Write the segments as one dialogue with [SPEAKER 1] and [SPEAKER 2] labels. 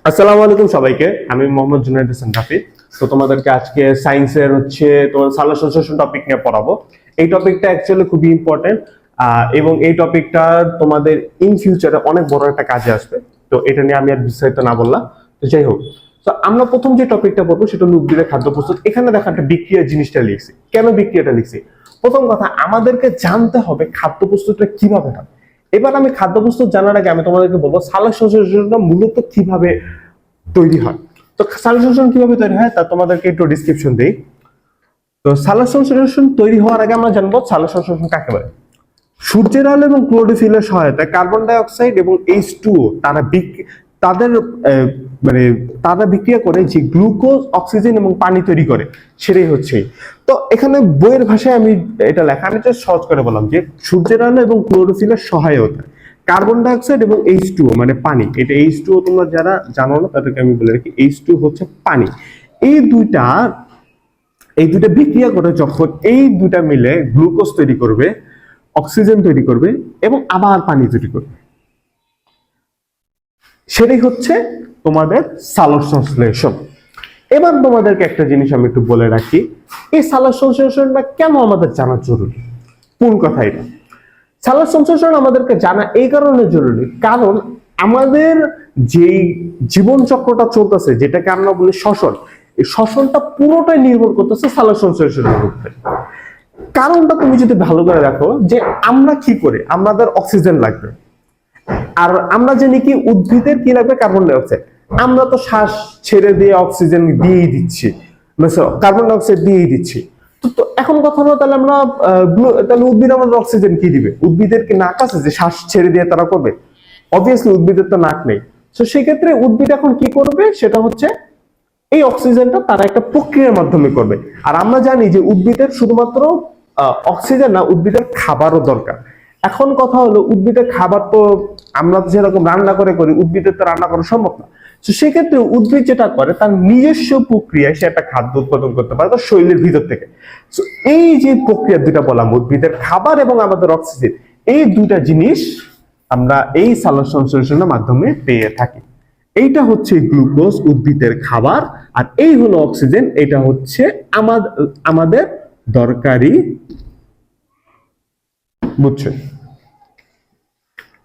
[SPEAKER 1] আসসালামু আলাইকুম সবাইকে। আমি মোহাম্মদ জুনায়েদ হোসেন রাফি। তো তোমাদেরকে আজকে সায়েন্সের তোমার সালোক সংশ্লেষণ টপিক নিয়ে পড়াবো। এই টপিকটা অ্যাকচুয়ালি খুবই ইম্পর্টেন্ট এবং এই টপিকটা তোমাদের ইন ফিউচারে অনেক বড় একটা কাজে আসবে। তো এটা নিয়ে আমি আর বিস্তারিত না বললাম। তো যাই হোক, তো আমরা প্রথম যে টপিকটা পড়বো সেটা হলো উদ্ভিদের খাদ্য প্রস্তুত। এখানে দেখো একটা বিক্রিয়া জিনিসটা লিখছি। কেন বিক্রিয়াটা লিখছি? প্রথম কথা, আমাদেরকে জানতে হবে খাদ্য প্রস্তুতটা কিভাবে হয়। এবার আমি খাদ্য প্রস্তুত জানার আগে আমি তোমাদেরকে বলবো সালোক সংশ্লেষণটা মূলত কিভাবে তৈরি হয়। তো সালোক সংশ্লেষণ কিভাবে তৈরি হয় তা তোমাদেরকে একটু ডিসক্রিপশন দেই। তো সালোক সংশ্লেষণ তৈরি হওয়ার আগে আমরা জানবো সালোক সংশ্লেষণ কাকে বলে। সূর্যের আলো এবং ক্লোরোফিলের সহায়তায় কার্বন ডাই অক্সাইড এবং H2O তাদের মানে তারা বিক্রিয়া করে যে গ্লুকোজ, অক্সিজেন এবং পানি তৈরি করে, সেটাই হচ্ছে। তো এখানে বইয়ের ভাষায় আমি এটা লেখা, আমি জাস্ট সহজ করে বললাম যে সূর্যের আলো এবং ক্লোরোফিলের সহায়তা কার্বন ডাই অক্সাইড এবং H2O মানে পানি। এটা H2O তোমরা যারা জানো না তাদেরকে আমি বলে রাখি, H2O হচ্ছে পানি। এই দুইটা বিক্রিয়া করে যখন এই দুইটা মিলে গ্লুকোজ তৈরি করবে, অক্সিজেন তৈরি করবে এবং আবার পানি তৈরি করবে, সেটাই হচ্ছে তোমাদের সালোক সংশ্লেষণ। এবার তোমাদেরকে একটা জিনিস আমি একটু বলে রাখি, এই সালোক সংশ্লেষণটা কেন আমাদের জানা জরুরি। কোন কথা এটা? সালোক সংশ্লেষণ আমাদেরকে জানা এই কারণে জরুরি, কারণ আমাদের যেই জীবন চক্রটা চলতেছে, যেটাকে আমরা বলি শ্বসন, এই শ্বসনটা পুরোটাই নির্ভর করতেছে সালোক সংশ্লেষণের উপরে। কারণটা তুমি যদি ভালো করে দেখো, যে আমরা কি করে, আমাদের অক্সিজেন লাগবে, আর আমরা জানি কি উদ্ভিদের কি লাগবে, কার্বন ডাই অক্সাইড। আমরা তো শ্বাস ছেড়ে দিয়ে অক্সিজেন দিয়েই দিচ্ছি, কার্বন ডাই অক্সাইড দিয়েই দিচ্ছি। তো এখন কথা হলো, তাহলে আমরা তাহলে উদ্ভিদ আমাদের অক্সিজেন কি দিবে? উদ্ভিদের কি নাক আছে যে শ্বাস ছেড়ে দিয়ে তারা করবে? অবভিয়াসলি উদ্ভিদের তো নাক নেই। তো সেক্ষেত্রে উদ্ভিদ এখন কি করবে, সেটা হচ্ছে এই অক্সিজেনটা তারা একটা প্রক্রিয়ার মাধ্যমে করবে। আর আমরা জানি যে উদ্ভিদের শুধুমাত্র অক্সিজেন না, উদ্ভিদের খাবারও দরকার। এখন কথা হলো, উদ্ভিদের খাবার তো আমরা যেরকম রান্না করে করি, উদ্ভিদের তো রান্না করা সম্ভব না। তো সেক্ষেত্রে উদ্ভিদ যেটা করে, তার নিজস্ব প্রক্রিয়ায় সে একটা খাদ্য উৎপাদন করতে পারে তার শরীরের ভিতর থেকে। তো এই যে প্রক্রিয়া দুটা বললাম, উদ্ভিদের খাবার এবং আমাদের অক্সিজেন, এই দুটা জিনিস আমরা এই সালোক সংশ্লেষণের মাধ্যমে পেয়ে থাকি। এইটা হচ্ছে গ্লুকোজ, উদ্ভিদের খাবার, আর এই হলো অক্সিজেন, এটা হচ্ছে আমাদের দরকারি। বুঝছেন?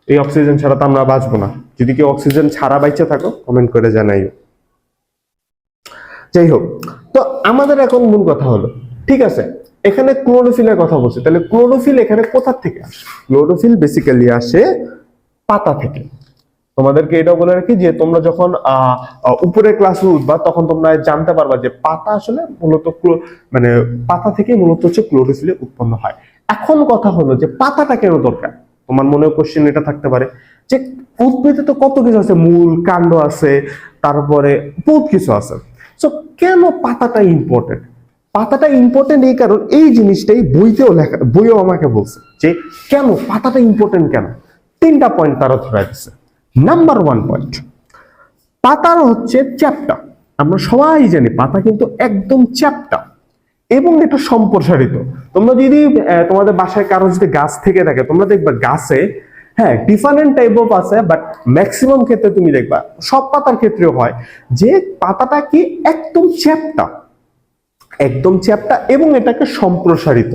[SPEAKER 1] এই অক্সিজেন ছাড়া তো আমরা বাঁচবো না। যদি কেউ অক্সিজেন ছাড়া বাইচে থাকো, কমেন্ট করে জানাইও। যাই হোক, তো আমাদের এখন মূল কথা হলো, ঠিক আছে, এখানে ক্লোরোফিলের কথা বলছি, তাহলে ক্লোরোফিল এখানে কোথা থেকে আসে? ক্লোরোফিল বেসিক্যালি আসে পাতা থেকে। তোমাদেরকে এটাও বলে রাখি যে তোমরা যখন উপরের ক্লাসে উঠবা, তখন তোমরা জানতে পারবা যে পাতা আসলে মূলত মানে পাতা থেকে মূলত হচ্ছে ক্লোরোফিল উৎপন্ন হয়। এখন কথা হলো যে পাতাটা কেন দরকার? তোমার মনে কোশ্চেন এটা থাকতে পারে যে উদ্ভিদে তো কত কিছু আছে, মূল, কাণ্ড আছে, তারপরে বহুত কিছু আছে। সো কেন পাতাটা ইম্পর্টেন্ট? পাতাটা ইম্পর্টেন্ট এই কারণ, এই জিনিসটাই বইও আমাকে বলছে যে কেন পাতাটা ইম্পর্টেন্ট, কেন। 3টা পয়েন্ট তারা ধরে দিচ্ছে। নাম্বার 1 পয়েন্ট, পাতার হচ্ছে চ্যাপ্টা। আমরা সবাই জানি পাতা কিন্তু একদম চ্যাপ্টা এবং এটা সম্প্রসারিত। তোমরা যদি তোমাদের বাসায় কারো যদি গাছ থেকে থাকে, তোমরা দেখবা গাছে হ্যাঁ ডিফারেন্ট টাইপ অফ আছে, বাট ম্যাক্সিমাম ক্ষেত্রে তুমি দেখবা, সব পাতার ক্ষেত্রেও হয় যে পাতাটা কি একদম চ্যাপ্টা, একদম চ্যাপ্টা এবং এটাকে সম্প্রসারিত।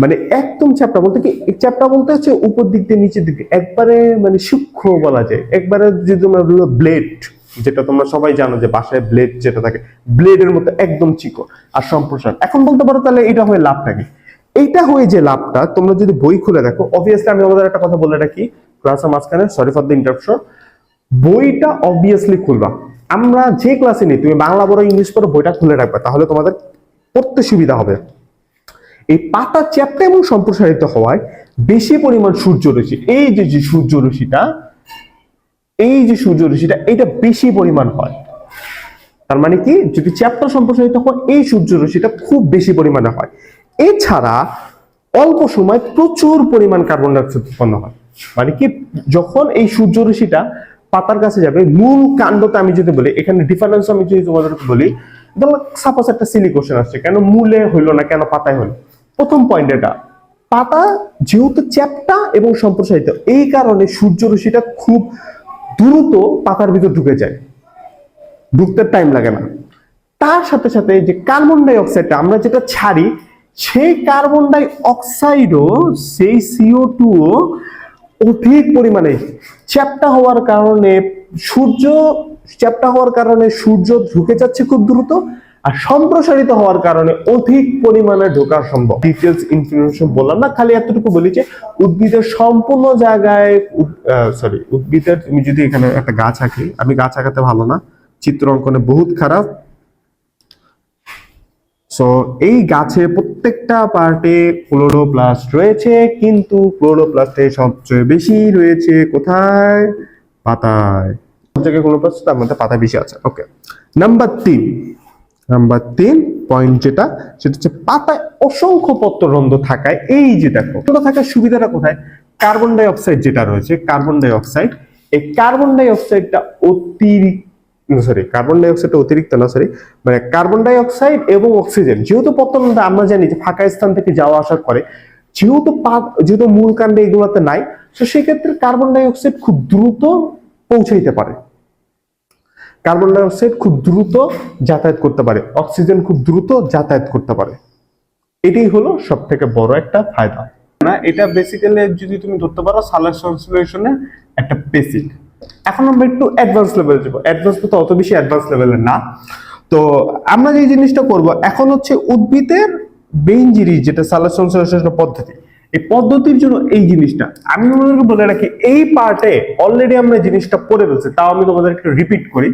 [SPEAKER 1] মানে একদম চ্যাপ্টা বলতে কি, চ্যাপ্টা বলতে হচ্ছে উপর দিক দিয়ে নিচের দিকে একবারে মানে সূক্ষ্ম বলা যায়। একবারে যদি তোমরা ব্লেড, যেটা তোমরা সবাই জানো যে বাসায় ব্লেড যেটা থাকে, ব্লেডের মতো একদম চিকন আর সম্প্রসারণ। এখন বলতে পারো তাহলে এটা হয়ে লাভটা কি? এইটা হয়ে যে লাভটা, তোমরা যদি বই খুলে দেখো, অবভিয়াসলি আমি আমাদের একটা কথা বলে রাখি ক্লাসের মাঝখানে, সরি ফর দ্য ইন্টারাপশন, বইটা অবভিয়াসলি খুলবা। আমরা যে ক্লাসে নিই, তুমি বাংলা পড়ো, ইংলিশ পড়ো, বইটা খুলে রাখবা, তাহলে তোমাদের পড়তে সুবিধা হবে। এই পাতা চ্যাপ্টা এবং সম্প্রসারিত হওয়ায় বেশি পরিমাণ সূর্যরশ্মি, এই যে সূর্যরশ্মিটা এটা বেশি পরিমাণ হয়। তার মানে কি, যদি চ্যাপ্টা সম্প্রসারিত হয়, এই সূর্যরশ্মিটা খুব বেশি পরিমাণে হয়। এছাড়া অল্প সময় প্রচুর পরিমাণ কার্বন ডাই অক্সাইড উৎপন্ন হয়। মানে কি, যখন এই সূর্যরশ্মিটা পাতার কাছে যাবে, মূল কাণ্ডতে আমি যদি বলি, এখানে ডিফারেন্স আমি যদি তোমাদেরকে বলি, ধরো সাপোজ একটা সিলি কোশ্চেন আসছে, কেন মূলে হইলো না, কেন পাতায় হলো? প্রথম পয়েন্ট এটা, পাতা যেহেতু চ্যাপ্টা এবং সম্প্রসারিত, এই কারণে সূর্যরশ্মিটা খুব দ্রুত পাতার ভিতর ঢুকে যায়। ঢুকতে টাইম লাগে না। তার সাথে সাথে যে কার্বন ডাই অক্সাইডটা আমরা যেটা ছাড়ি, সেই কার্বন ডাই অক্সাইডও সেই CO2 অধিক পরিমাণে চ্যাপ্টা হওয়ার কারণে সূর্য ঢুকে যাচ্ছে খুব দ্রুত, আর সম্প্রসারিত হওয়ার কারণে অধিক পরিমাণে ঢোকা সম্ভব। ডিটেলস ইনফরমেশন বললাম না, খালি এতটুকু বলি যে উদ্ভিদের সম্পূর্ণ জায়গায় উদ্ভিদের, তুমি যদি এখানে একটা গাছ আঁকি, আমি গাছ আঁকাতে ভালো না, চিত্র অঙ্কনে বহুত খারাপ। সো এই গাছে প্রত্যেকটা পার্টে ক্লোরোপ্লাস্ট রয়েছে, কিন্তু ক্লোরোপ্লাস্টে সবচেয়ে বেশি রয়েছে কোথায়? পাতায়। জায়গায় ক্লোরোপ্লাস্ট, তার মধ্যে পাতা বেশি আছে। ওকে, নাম্বার 3 পয়েন্ট সেটা হচ্ছে পাতায় অসংখ্য পত্ররন্ধ্র থাকায়, এই যে দেখো থাকার সুবিধাটা কোথায়? কার্বন ডাই অক্সাইড যেটা রয়েছে, কার্বন ডাই অক্সাইড, এই কার্বন ডাই অক্সাইডটা মানে কার্বন ডাই অক্সাইড এবং অক্সিজেন, যেহেতু পত্ররন্ধ্র আমরা জানি যে ফাঁকা স্থান থেকে যাওয়া আসা করে, যেহেতু মূল কাণ্ডে এগুলোতে নাই, তো সেক্ষেত্রে কার্বন ডাই অক্সাইড খুব দ্রুত পৌঁছাইতে পারে, কার্বন ডাই অক্সাইড খুব দ্রুত যাতায়াত করতে পারে, অক্সিজেন খুব দ্রুত যাতায়াত করতে পারে। এটাই হলো সব থেকে বড় একটা ফায়দা। না, এটা বেসিক্যালি যদি তুমি ধরতে পারো সালোকসংশ্লেষণের সলিউশনের একটা বেসিক। এখন আমরা একটু অ্যাডভান্স লেভেলে যাবো, অ্যাডভান্স তো অত বেশি অ্যাডভান্স লেভেলের না। তো আমরা যে জিনিসটা করব এখন হচ্ছে উদ্ভিদের মেইন জিনিস যেটা সালোকসংশ্লেষণ পদ্ধতি, এই পদ্ধতির জন্য এই জিনিসটা আমি তোমাদেরকে বলে রাখি, এই পার্টে অলরেডি আমরা জিনিসটা পড়ে ফেলছি, তাও আমি তোমাদের একটু রিপিট করি।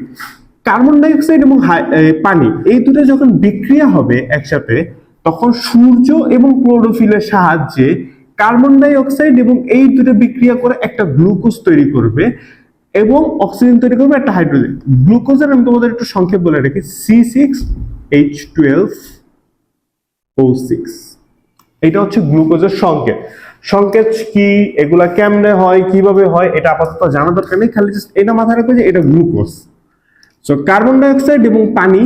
[SPEAKER 1] কার্বন ডাই অক্সাইড এবং পানি, এই দুটো যখন বিক্রিয়া হবে একসাথে, তখন সূর্য এবং ক্লোরোফিলের সাহায্যে কার্বন ডাই অক্সাইড এবং এই দুটো বিক্রিয়া করে একটা গ্লুকোজ তৈরি করবে এবং অক্সিজেন তৈরি করবে একটা হাইড্রোজেন। গ্লুকোজের আমি তোমাদের একটু সংক্ষেপ বলে রাখি, C6H12O6। এটা হচ্ছে গ্লুকোজের সংকেত কি, এগুলা কেমনে হয়, কিভাবে হয়, এটা আপাতত জানা দরকার নেই, খালি জাস্ট এটা মাথায় রাখবে যে এটা glucose. So carbon die oxide এবং পানি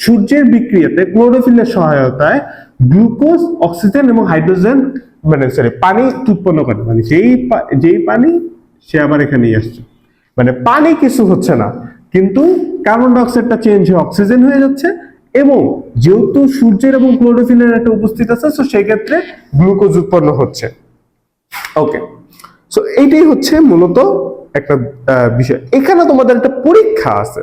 [SPEAKER 1] সূর্যের বিক্রিয়াতে ক্লোরোফিলের সহায়তায় গ্লুকোজ, অক্সিজেন এবং হাইড্রোজেন পানি উৎপন্ন করে, মানে যেই পানি সে আবার এখানেই আসছে, মানে পানি কিছু হচ্ছে না, কিন্তু কার্বন ডাই অক্সাইডটা চেঞ্জ হয়ে অক্সিজেন হয়ে যাচ্ছে, এবং যেহেতু সূর্যের এবং ক্লোরোফিলের একটা উপস্থিত আছে, সো সেই ক্ষেত্রে গ্লুকোজ উৎপন্ন হচ্ছে। ওকে, সো এইটাই হচ্ছে মূলত একটা বিষয়। এখানে তোমাদের একটা পরীক্ষা আছে,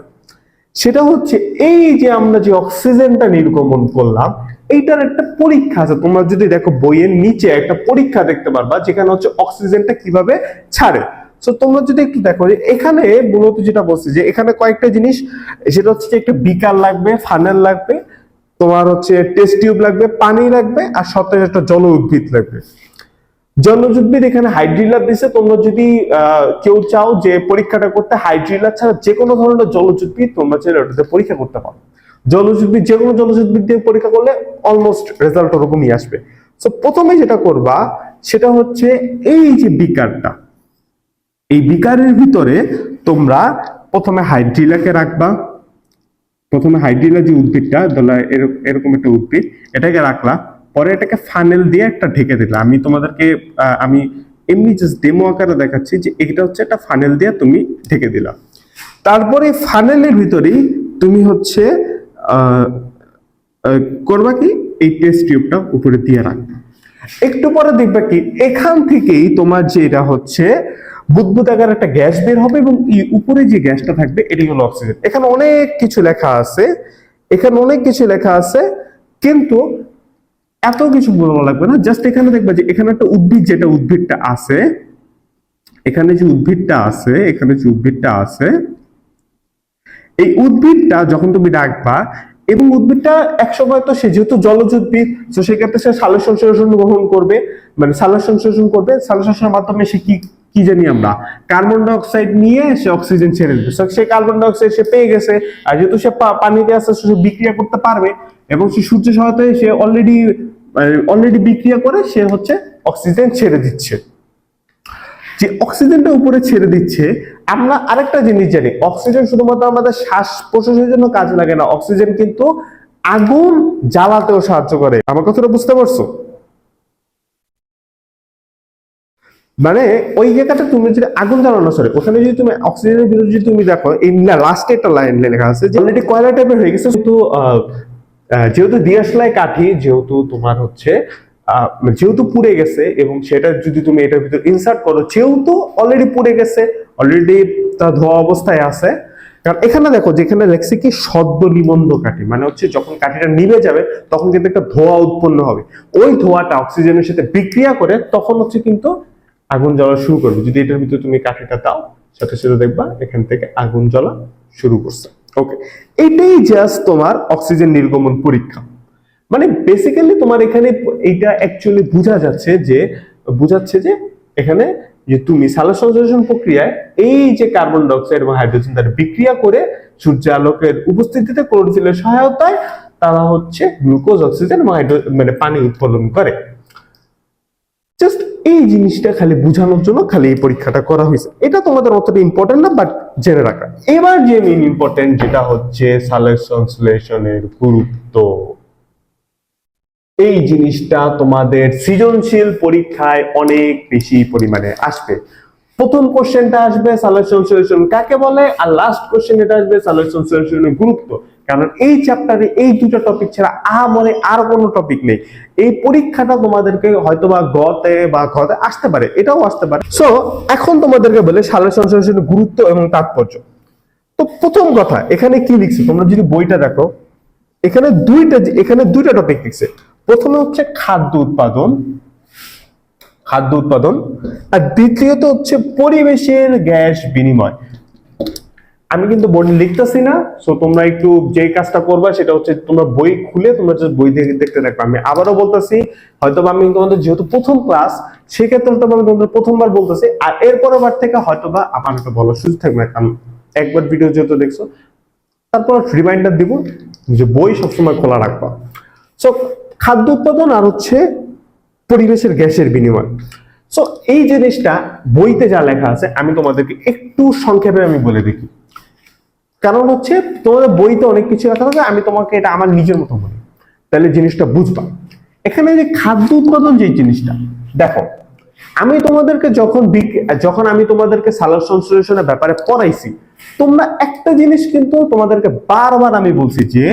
[SPEAKER 1] সেটা হচ্ছে এই যে আমরা যে অক্সিজেনটা নির্গমন করলাম, এইটার একটা পরীক্ষা আছে। তোমরা যদি দেখো বইয়ের নিচে একটা পরীক্ষা দেখতে পারবা, যেখানে হচ্ছে অক্সিজেনটা কিভাবে ছাড়ে। সো তোমরা যদি একটু দেখো যে এখানে মূলত যেটা বলছি, যে এখানে কয়েকটা জিনিস, সেটা হচ্ছে যে একটা বিকার লাগবে, ফানেল লাগবে, তোমার হচ্ছে টেস্ট টিউব লাগবে, পানি লাগবে, আর সতেজ একটা জল উদ্ভিদ লাগবে। জলজ উদ্ভিদ এখানে হাইড্রিলার দিছে। তোমরা যদি কেউ চাও যে পরীক্ষাটা করতে, হাইড্রিলার ছাড়া যে কোনো ধরনের জলজ উদ্ভিদ তোমরা চাইলে ওটাতে পরীক্ষা করতে পারো। জলজ উদ্ভিদ, যে কোনো জলজ উদ্ভিদ দিয়ে পরীক্ষা করলে অলমোস্ট রেজাল্ট ওরকমই আসবে। সো প্রথমে যেটা করবা সেটা হচ্ছে এই যে বিকারটা, এই বিকারের ভিতরে তোমরা প্রথমে হাইড্রিলাকে রাখবা। প্রথমে হাইড্রিলা যে উদ্ভিদটা, এরকম একটা উদ্ভিদ, এটাকে রাখলা, পরে এটাকে ফানেল দিয়ে একটা ঢেকে দিলা। আমি তোমাদেরকে আমি এমনি জাস্ট ডেমো আকারে দেখাচ্ছি যে এটা হচ্ছে একটা ফানেল দিয়ে তুমি ঢেকে দিলা। তারপরে ফানেলের ভিতরেই তুমি হচ্ছে করবা কি, এই টেস্ট টিউবটা উপরে দিয়ে রাখবা। একটু পরে দেখবা কি এখান থেকেই তোমার যেটা হচ্ছে বুদবুদ আকার একটা গ্যাস বের হবে, এবং উপরে যে গ্যাসটা থাকবে এটাই হলো অক্সিজেন। এখানে অনেক কিছু লেখা আছে, কিন্তু এত কিছু বলা লাগবে না। জাস্ট এখানে দেখবা যে এখানে একটা উদ্ভিদ, যেটা উদ্ভিদটা আছে, এখানে যে উদ্ভিদটা আছে, এই উদ্ভিদটা যখন তুমি ডাকবা, এবং উদ্ভিদটা একসময় তো সে যেহেতু জলজ উদ্ভিদ, তো সেক্ষেত্রে সে সালোকসংশ্লেষণ গ্রহণ করবে, মানে সালোকসংশ্লেষণের মাধ্যমে সে কি জানি আমরা কার্বন ডাই অক্সাইড নিয়ে সে অক্সিজেন ছেড়ে দেবে। সে কার্বন ডাই অক্সাইড সে পেয়ে গেছে, আর যেহেতু সে পানিতে আছে, সে বিক্রিয়া করতে পারবে, এবং সে সূর্য সহায়তায় সে অলরেডি বিক্রিয়া করে সে হচ্ছে অক্সিজেন ছেড়ে দিচ্ছে। যে অক্সিজেনটা উপরে ছেড়ে দিচ্ছে, আমরা আরেকটা জিনিস জানি, অক্সিজেন শুধুমাত্র আমাদের শ্বাস প্রশ্বাসের জন্য কাজে লাগে না, অক্সিজেন কিন্তু আগুন জ্বালাতেও সাহায্য করে। আমার কথাটা বুঝতে পারছো? মানে ওই জায়গাটা তুমি যদি আগুন জ্বালানো, সরি ওখানে যদি তুমি অক্সিজেনের ভিতরে যদি তুমি দেখো এই লাস্টে একটা লাইন লেখা আছে যে অলরেডি কয়লা টাইপের হয়ে গেছে। কিন্তু যেহেতু দিয়াশলাই কাঠি, যেহেতু তোমার হচ্ছে যেহেতু পুড়ে গেছে এবং সেটা যদি তুমি এটার ভিতর ইনসার্ট করো, যেহেতু অলরেডি পুড়ে গেছে, অলরেডি তা ধোয়া অবস্থায় আছে। কারণ এখানে দেখো যেখানে লেখছে কি সদ্য নিবন্ধ কাঠি, মানে হচ্ছে যখন কাঠিটা নিভে যাবে তখন কিন্তু একটা ধোঁয়া উৎপন্ন হবে, ওই ধোঁয়াটা অক্সিজেনের সাথে বিক্রিয়া করে তখন হচ্ছে কিন্তু আগুন জ্বলা শুরু করবে। যদি এটার ভিতরে তুমি কাঠিটা দাও সাথে সাথে দেখবা এখান থেকে আগুন জ্বলা শুরু করছে। ওকে, এটাই জাস্ট তোমার অক্সিজেন নির্গমন পরীক্ষা। মানে বেসিক্যালি তোমার এখানে এইটা অ্যাকচুয়ালি বোঝাচ্ছে যে এখানে যে তুমি সালোক সংশ্লেষণ প্রক্রিয়ায় এই যে কার্বন ডাই অক্সাইড এবং হাইড্রোজেন তারা বিক্রিয়া করে সূর্য আলোকের উপস্থিতিতে ক্লোরোফিলের সহায়তায় তারা হচ্ছে গ্লুকোজ, অক্সিজেন এবং মানে পানি উৎপাদন করে। জাস্ট এই জিনিসটা খালি বোঝানোর জন্য খালি এই পরীক্ষাটা করা হয়েছে। এটা তোমাদের অতটা ইম্পর্টেন্ট না, বাট জেনে রাখা। এবার যে মেইন ইম্পর্টেন্ট যেটা হচ্ছে সালোক সংশ্লেষণের গুরুত্ব, এই জিনিসটা তোমাদের সৃজনশীল পরীক্ষায় অনেক বেশি পরিমাণে আসবে। প্রথম কোশ্চেনটা আসবে সালোক সংশ্লেষণ কাকে বলে, আর লাস্ট কোশ্চেন এটা আসবে সালোক সংশ্লেষণের গুরুত্ব। কারণ এই চ্যাপ্টারে এই দুটো টপিক ছাড়া মনে আর কোনো টপিক নেই। এই পরীক্ষাটা তোমাদেরকে হয়তোবা গতে বা ঘতে আসতে পারে, এটাও আসতে পারে। সো এখন তোমাদেরকে বলে সালোক সংশ্লেষণের গুরুত্ব এবং তাৎপর্য। তো প্রথম কথা এখানে কি লিখছে, তোমরা যদি বইটা দেখো এখানে দুইটা টপিক লিখছে। প্রথমে হচ্ছে খাদ্য উৎপাদন, আর দ্বিতীয়ত হচ্ছে পরিবেশের গ্যাস বিনিময়। আমি কিন্তু বোর্ডে লিখতেছি না, সো তোমরা একটু যে কাজটা করবা সেটা হচ্ছে তোমরা বই খুলে তোমরা জাস্ট বই দেখতে থাকবে। আমি আবারও বলতেছি, হয়তো আমি তোমাদের যেহেতু প্রথম ক্লাস সেক্ষেত্রে তো আমি তোমাদের প্রথমবার বলতেছি, আর এর পরের বার থেকে হয়তোবা আমার একটা বলার সুযোগ থাকবে না, কারণ একবার ভিডিও যেহেতু দেখছো তারপর রিমাইন্ডার দিব যে বই সবসময় খোলা রাখবা। সো খাদ্য উৎপাদন আর হচ্ছে পরিবেশের গ্যাসের বিনিময়। সো এই জিনিসটা বইতে যা লেখা আছে আমি তোমাদেরকে একটু সংক্ষেপে আমি বলে দেখি, কারণ হচ্ছে তোমাদের বইতে অনেক কিছু লেখা থাকে, আমি তোমাকে এটা আমার নিজের মতো বলি, তাহলে জিনিসটা বুঝবা। এখানে যে খাদ্য উৎপাদন যে জিনিসটা দেখো, আমি তোমাদেরকে যখন আমি তোমাদেরকে সালোক সংশ্লেষণের ব্যাপারে পড়াইছি, তোমরা একটা জিনিস কিন্তু তোমাদেরকে বারবার আমি বলছি যে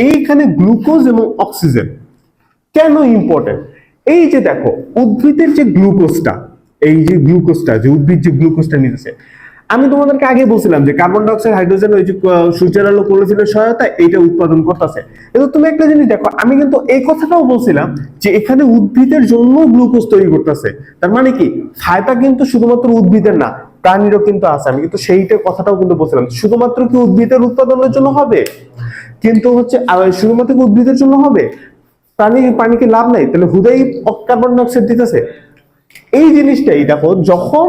[SPEAKER 1] এইখানে গ্লুকোজ এবং অক্সিজেন কেন ইম্পর্টেন্ট। এই যে দেখো উদ্ভিদের যে গ্লুকোজটা, যে উদ্ভিদ যে গ্লুকোজটা নিতেছে, আমি তোমাদেরকে আগে বলছিলাম যে কার্বন ডাই অক্সাইড, হাইড্রোজেন ওই যে সূর্যের আলো ক্লোরোফিলের সহায়তা এইটা উৎপাদন করতেছে। কিন্তু তুমি একটা জিনিস দেখো, আমি কিন্তু এই কথাটাও বলছিলাম যে এখানে উদ্ভিদের জন্য গ্লুকোজ তৈরি করতেছে। তার মানে কি ফায়দা কিন্তু শুধুমাত্র উদ্ভিদের না, প্রাণীরও কিন্তু আছে। আমি কিন্তু সেইটা কথাটাও কিন্তু বলছিলাম, শুধুমাত্র কি উদ্ভিদের উৎপাদনের জন্য হবে, কিন্তু হচ্ছে শুধুমাত্র কি উদ্ভিদের জন্য হবে, পানিকে লাভ নাই, তাহলে হুদাই কার্বন ডাই অক্সাইড দিতেছে। এই জিনিসটাই দেখো যখন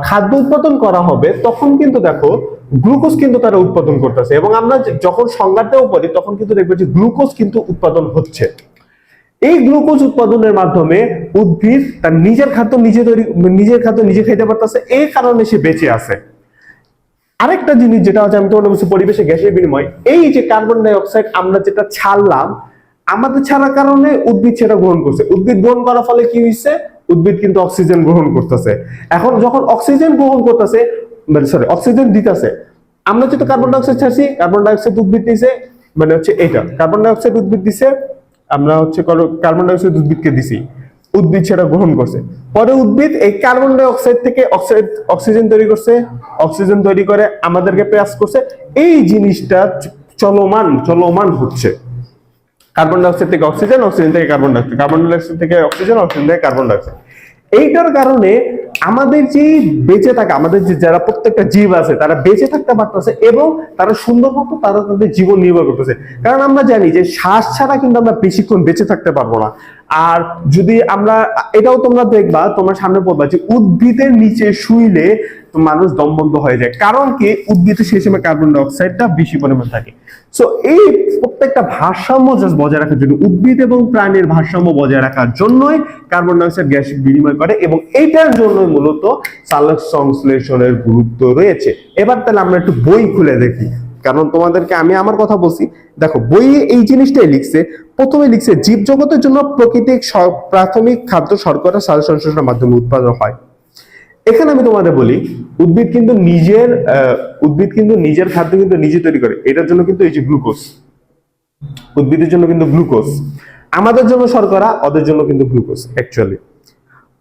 [SPEAKER 1] খাদ্য উৎপাদন করা হবে তখন কিন্তু দেখো গ্লুকোজ কিন্তু তারা উৎপাদন করতেছে, এবং আমরা যখন সংজ্ঞাতেও পড়ি তখন কিন্তু দেখবো যে গ্লুকোজ কিন্তু উৎপাদন হচ্ছে। এই গ্লুকোজ উৎপাদনের মাধ্যমে উদ্ভিদ তার নিজের খাদ্য নিজে খাইতে পারতেছে, এই কারণে সে বেঁচে আছে। আরেকটা জিনিস যেটা হচ্ছে আমি তোমাদের বলছি পরিবেশে গ্যাসের বিনিময়, এই যে কার্বন ডাই অক্সাইড আমরা যেটা ছাড়লাম, আমাদের ছাড়ার কারণে উদ্ভিদ সেটা গ্রহণ করছে। উদ্ভিদ গ্রহণ করার ফলে কি হয়েছে, উদ্ভিদ কিন্তু অক্সিজেন গ্রহণ করতেছে। এখন যখন অক্সিজেন গ্রহণ করতেছে, অক্সিজেন দিতেছে, আমরা যেটা কার্বন ডাই অক্সাইড ছাড়ছি, কার্বন ডাই অক্সাইড উদ্ভিদ দিছে, মানে হচ্ছে এটা কার্বন ডাই অক্সাইড উদ্ভিদ দিছে, আমরা হচ্ছে কার্বন ডাই অক্সাইড উদ্ভিদকে দিছি, উদ্ভিদ সেটা গ্রহণ করছে। পরে উদ্ভিদ এই কার্বন ডাই অক্সাইড থেকে অক্সিজেন তৈরি করছে, অক্সিজেন তৈরি করে আমাদেরকে পেশ করছে। এই জিনিসটা চলমান হচ্ছে। কার্বন ডাই অক্সাইড থেকে অক্সিজেন, অক্সিজেন থেকে carbon die oxide, carbon die oxide থেকে অক্সিজেন, অক্সিজেন থেকে কার্বন ডাই অক্সাইড। এইটার কারণে আমাদের যে বেঁচে থাকা, আমাদের যে যারা প্রত্যেকটা জীব আছে তারা বেঁচে থাকতে পারতেছে এবং তারা সুন্দর মতো তারা তাদের জীবন নির্বাহ করতেছে। কারণ আমরা জানি যে শ্বাস ছাড়া কিন্তু আমরা বেশিক্ষণ বেঁচে থাকতে পারবো না। আর যদি আমরা এটাও তোমরা দেখবা, তোমার সামনে পড়বা যে উদ্ভিদের নিচে শুইলে মানুষ দমবন্ধ হয়ে যায়। কারণ কি, উদ্ভিদের সেই সময় কার্বন ডাই অক্সাইডটা বেশি পরিমাণ থাকে। সো এই প্রত্যেকটা ভারসাম্য জাস্ট বজায় রাখার জন্য, উদ্ভিদ এবং প্রাণীর ভারসাম্য বজায় রাখার জন্যই কার্বন ডাই অক্সাইড গ্যাস বিনিময় করে, এবং এইটার জন্য মূলত সালোক সংশ্লেষণের গুরুত্ব রয়েছে। এবার তাহলে আমরা একটু বই খুলে দেখি, কারণ তোমাদেরকে আমি আমার কথা বলছি। দেখো বইয়ে এই জিনিসটাই লিখছে, প্রথমে লিখছে জীবজগতের জন্য প্রাকৃতিক প্রাথমিক খাদ্য শর্করা সালোক সংশ্লেষণের মাধ্যমে উৎপাদন হয়। এখানে আমি তোমাদের বলি, উদ্ভিদ কিন্তু নিজের খাদ্য কিন্তু নিজে তৈরি করে। এটার জন্য কিন্তু এই যে গ্লুকোজ, উদ্ভিদের জন্য কিন্তু গ্লুকোজ, আমাদের জন্য শর্করা, ওদের জন্য কিন্তু গ্লুকোজ অ্যাকচুয়ালি।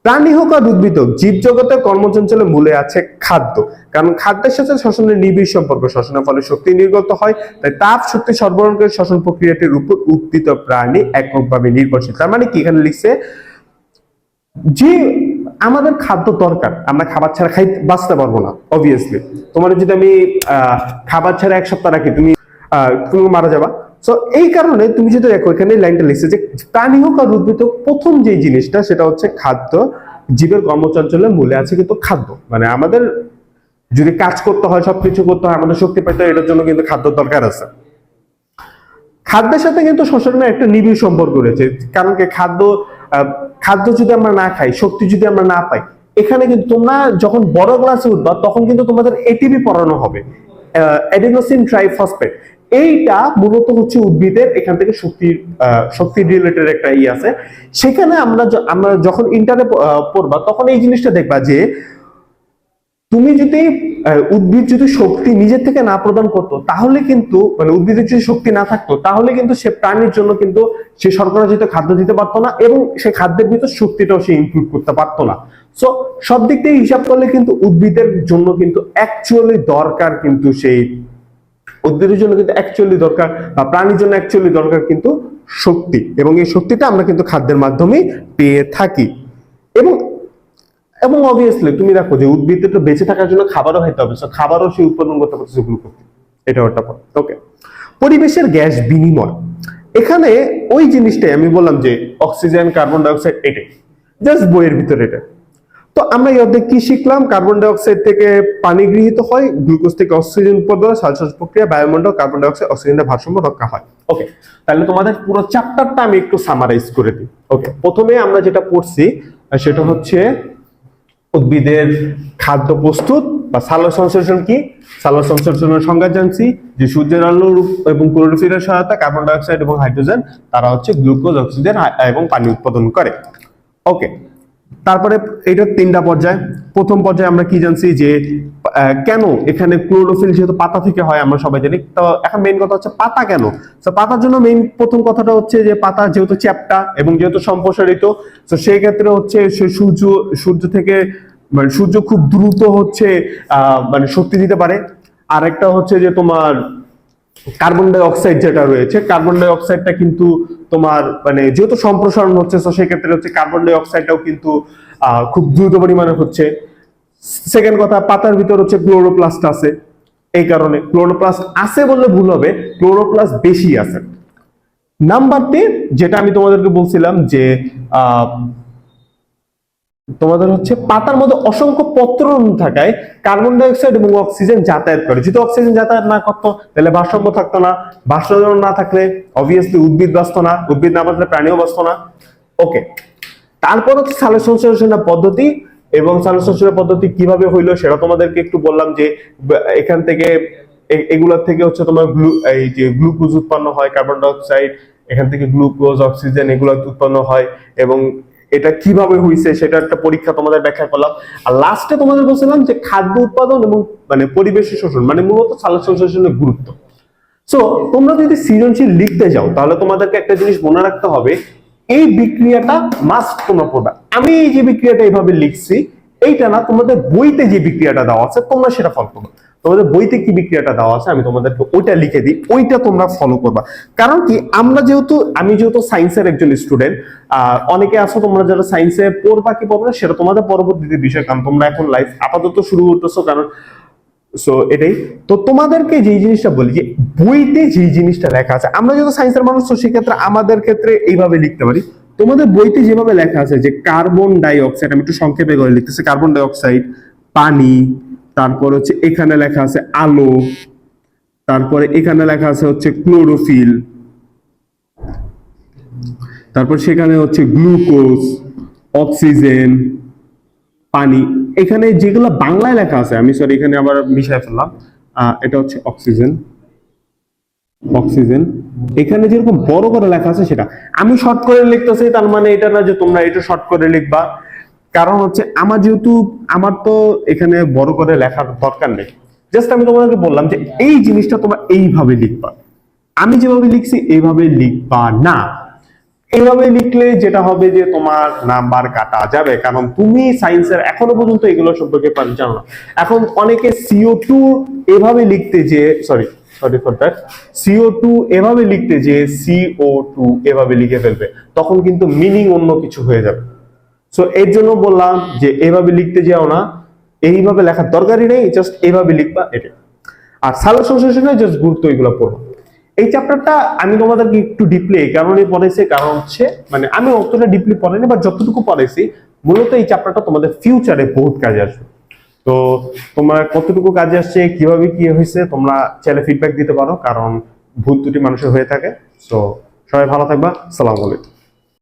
[SPEAKER 1] প্রাণী হোক আর উদ্ভিদ হোক, জীবজগতের কর্মচঞ্চলের মূলে আছে খাদ্য। কারণ খাদ্যের সাথে শ্বসনের নিবিড় সম্পর্ক, শ্বসনের ফলে শক্তি নির্গত হয়, তাই তাপ শক্তি সরবরাহের শ্বসন প্রক্রিয়াটির উপর উদ্ভিদ ও প্রাণী এককভাবে নির্ভরশীল। তার মানে কি, এখানে লিখছে যে আমাদের খাদ্য দরকার, আমরা খাবার ছাড়া বাঁচতে পারবো না অবভিয়াসলি। তোমার যদি আমি খাবার ছাড়া 1 সপ্তাহ রাখি, তুমি মারা যাবা। সো এই কারণে তুমি যদি দেখো এখানে লাইনটা লিখছে যে প্রাণী হোক আর উদ্ভিদ হোক, প্রথম যে জিনিসটা সেটা হচ্ছে খাদ্য। জীবের কর্মচঞ্চলের মূলে আছে কিন্তু খাদ্য, মানে আমাদের যদি কাজ করতে হয়, সবকিছু করতে হয়, আমাদের শক্তি পেতে হয়, এটার জন্য কিন্তু খাদ্য দরকার আছে। খাদ্যের সাথে কিন্তু শ্বসনের একটা নিবিড় সম্পর্ক রয়েছে। কারণ কি, খাদ্য যদি আমরা না খাই, শক্তি যদি আমরা না পাই, এখানে কিন্তু তোমরা যখন বড় ক্লাসে উঠবা তখন কিন্তু তোমাদের এটিপি পড়ানো হবে, অ্যাডিনোসিন ট্রাইফসফেট। এইটা মূলত হচ্ছে উদ্ভিদের এখান থেকে শক্তি রিলেটেড একটা আছে। সেখানে আমরা যখন ইন্টারে পড়বা তখন এই জিনিসটা দেখবা যে তুমি যদি উদ্ভিদ যদি শক্তি নিজের থেকে না প্রদান করতো, তাহলে কিন্তু মানে উদ্ভিদের যদি শক্তি না থাকতো, তাহলে কিন্তু সে প্রাণীর জন্য কিন্তু সে শর্করাজাত খাদ্য দিতে পারতো না, এবং সে খাদ্যের ভিতর শক্তিটাও সে ইনক্লুড করতে পারতো না। সো সব দিক থেকে হিসাব করলে কিন্তু উদ্ভিদের জন্য কিন্তু অ্যাকচুয়ালি দরকার, কিন্তু সেই উদ্ভিদের জন্য কিন্তু অ্যাকচুয়ালি দরকার, বা প্রাণীর জন্য অ্যাকচুয়ালি দরকার কিন্তু শক্তি, এবং এই শক্তিটা আমরা কিন্তু খাদ্যের মাধ্যমে পেয়ে থাকি। এবং এবং অবভিয়াসলি তুমি দেখো যে উদ্ভিদকে তো বেঁচে থাকার জন্য খাবারও খাইতে হবে, সো খাবারও সে উৎপাদন করতে পারছে গ্লুকোজ। এটাও একটা পয়েন্ট। ওকে, পরিবেশের গ্যাস বিনিময়, এখানে ওই জিনিসটাই আমি বললাম যে অক্সিজেন, কার্বন ডাই অক্সাইড, এটাই জাস্ট বইয়ের ভিতরে এটা। তো আমরা এই অধ্যায়ে কি শিখলাম? কার্বন ডাই অক্সাইড থেকে পানি গৃহীত হয়, গ্লুকোজ থেকে অক্সিজেন উৎপাদন হয়, শ্বাস প্রক্রিয়া, বায়ুমণ্ডল কার্বন ডাই অক্সাইড অক্সিজেনের ভারসাম্য রক্ষা হয়। ওকে, তাহলে তোমাদের পুরো চ্যাপ্টারটা আমি একটু সামারাইজ করে দিই। ওকে, প্রথমে আমরা যেটা পড়ছি সেটা হচ্ছে উদ্ভিদের খাদ্য প্রস্তুত বা সালোক সংশ্লেষণ কি, সালোক সংশ্লেষণের সংজ্ঞা জানছি, যে সূর্যের আলো এবং ক্লোরোফিলের সহায়তা কার্বন ডাই অক্সাইড এবং হাইড্রোজেন তারা হচ্ছে গ্লুকোজ, অক্সিজেন এবং পানি উৎপাদন করে। ওকে, তারপরে এটা 3টা পর্যায়। প্রথম পর্যায়ে আমরা কি জানছি যে কেন এখানে ক্লোরোফিল যেহেতু পাতা থেকে হয় আমরা সবাই জানি। তো এখন মেইন কথা হচ্ছে পাতা কেন। তো পাতার জন্য মেইন প্রথম কথাটা হচ্ছে যে পাতা যেহেতু চ্যাপ্টা এবং যেহেতু সম্প্রসারিত, তো সেই ক্ষেত্রে হচ্ছে সূর্য থেকে মানে সূর্য খুব দ্রুত হচ্ছে মানে শক্তি দিতে পারে। আরেকটা হচ্ছে যে তোমার কার্বন ডাই অক্সাইড যেটা রয়েছে, কার্বন ডাই অক্সাইডটা কিন্তু তোমার মানে যেহেতু সম্প্রসারণ হচ্ছে, তো সেই ক্ষেত্রে হচ্ছে কার্বন ডাই অক্সাইডটাও কিন্তু খুব দ্রুত পরিমাণে হচ্ছে। সেকেন্ড কথা, পাতার ভিতর হচ্ছে ক্লোরোপ্লাস্ট আছে, এই কারণে ক্লোরোপ্লাস্ট আছে বললে ভুল হবে, ক্লোরোপ্লাস্ট বেশি আছে। নাম্বার 3 যেটা আমি তোমাদেরকে বলছিলাম যে তোমাদের হচ্ছে পাতার মধ্যে অসংখ্য পত্ররন্ধ্র থাকায় কার্বন ডাই অক্সাইড এবং অক্সিজেন যাতায়াত করে। যদি অক্সিজেন যাতায়াত না করতো তাহলে ভারসাম্য থাকতো না, ভারসাম্য না থাকলে অবভিয়াসলি উদ্ভিদ বাঁচতো না, উদ্ভিদ না বাঁচলে প্রাণীও বাঁচতো না। ওকে, তারপর হচ্ছে সালোক সংশ্লেষণের পদ্ধতি, এবং সালোক সংশ্লেষণের পদ্ধতি কিভাবে হইলো সেটা তোমাদেরকে একটু বললাম যে এখান থেকে এগুলোর থেকে হচ্ছে তোমার এই যে গ্লুকোজ উৎপন্ন হয়, কার্বন ডাই অক্সাইড, এখান থেকে গ্লুকোজ, অক্সিজেন এগুলো উৎপন্ন হয়, এবং এটা কিভাবে হইছে সেটা একটা পরীক্ষা তোমাদের ব্যাখ্যা করলাম। আর লাস্টে তোমাদের বলছিলাম যে খাদ্য উৎপাদন এবং মানে পরিবেশের শোষণ, মানে মূলত সালোক সংশ্লেষণের গুরুত্ব। সো তোমরা যদি সৃজনশীল লিখতে যাও তাহলে তোমাদেরকে একটা জিনিস মনে রাখতে হবে, এই বিক্রিয়াটা মাস্ট তোমরা পড়বা। আমি এই যে বিক্রিয়াটা এইভাবে লিখছি এইটা না, তোমাদের বইতে যে বিক্রিয়াটা দেওয়া আছে তোমরা সেটা ফলো করবে। তোমাদের বইতে কি বিক্রিয়াটা দেওয়া আছে আমি তোমাদেরকে ওইটা লিখে দিই, ওইটা তোমরা ফলো করবা। কারণ কি, আমি যেহেতু সায়েন্সের একজন স্টুডেন্ট, অনেকে আছো তোমরা যারা সায়েন্সে পড়বা কি পড়বে না সেটা তোমাদের পরবর্তীতে বিষয়, কারণ তোমরা এখন লাইফ আপাতত শুরু করতেছো। কারণ সো এটাই তো তোমাদেরকে যে জিনিসটা বলি যে বইতে যে জিনিসটা লেখা আছে, আমরা যেহেতু সায়েন্সের মানুষ তো সেক্ষেত্রে আমাদের ক্ষেত্রে এইভাবে লিখতে পারি। তোমাদের বইতে যেভাবে লেখা আছে যে কার্বন ডাই অক্সাইড, আমি একটু সংক্ষেপে করে লিখতেছি, কার্বন ডাই অক্সাইড, পানি, তারপর হচ্ছে এখানে লেখা আছে আলো, তারপরে এখানে লেখা আছে হচ্ছে ক্লোরোফিল, তারপর সেখানে হচ্ছে গ্লুকোজ, অক্সিজেন, পানি। এখানে যেগুলো বাংলায় লেখা আছে, আমি সরি এখানে আবার মিশাই ফেললাম, এটা হচ্ছে অক্সিজেন, এখানে যেরকম বড় করে লেখা আছে সেটা আমি শর্ট করে লিখতেছি, তার মানে এটা না যে তোমরা এটা শর্ট করে লিখবা। কারণ হচ্ছে আমার যেহেতু আমার তো এখানে বড় করে লেখার দরকার নেই, জাস্ট আমি তোমাদেরকে বললাম যে এই জিনিসটা তোমরা এইভাবে লিখবা, আমি যেভাবে লিখছি এইভাবে লিখবা না। এইভাবে লিখলে যেটা হবে যে তোমার নাম্বার কাটা যাবে, কারণ তুমি সায়েন্সের এখনো পর্যন্ত এগুলো সম্পর্কে জানো না। এখন অনেকে CO2 এভাবে লিখতে যে sorry sorry for that CO2 এভাবে লিখতে যে CO2 এভাবে লিখে ফেলবে, তখন কিন্তু মিনিং অন্য কিছু হয়ে যাবে। সো এর জন্য বললাম যে এইভাবে লিখতে যাও না, এইভাবে লেখার দরকারই নেই, জাস্ট এইভাবে লিখবা এটা। আর সাজেশন সেশনে জাস্ট গুরুত্ব এগুলো পড়ো। এই চ্যাপ্টারটা আমি তোমাদেরকে একটু ডিপলি এই কারণে পড়াইছি, কারণ হচ্ছে মানে আমি অতটা ডিপলি পড়াইনি, বা যতটুকু পড়াইছি মূলত এই চ্যাপ্টারটা তোমাদের ফিউচারে বহুত কাজে আসবে। তো তোমার কতটুকু কাজে আসছে, কিভাবে কি হয়েছে, তোমরা চাইলে ফিডব্যাক দিতে পারো, কারণ ভুল ত্রুটি মানুষের হয়ে থাকে। সো সবাই ভালো থাকবা, আসসালামু আলাইকুম।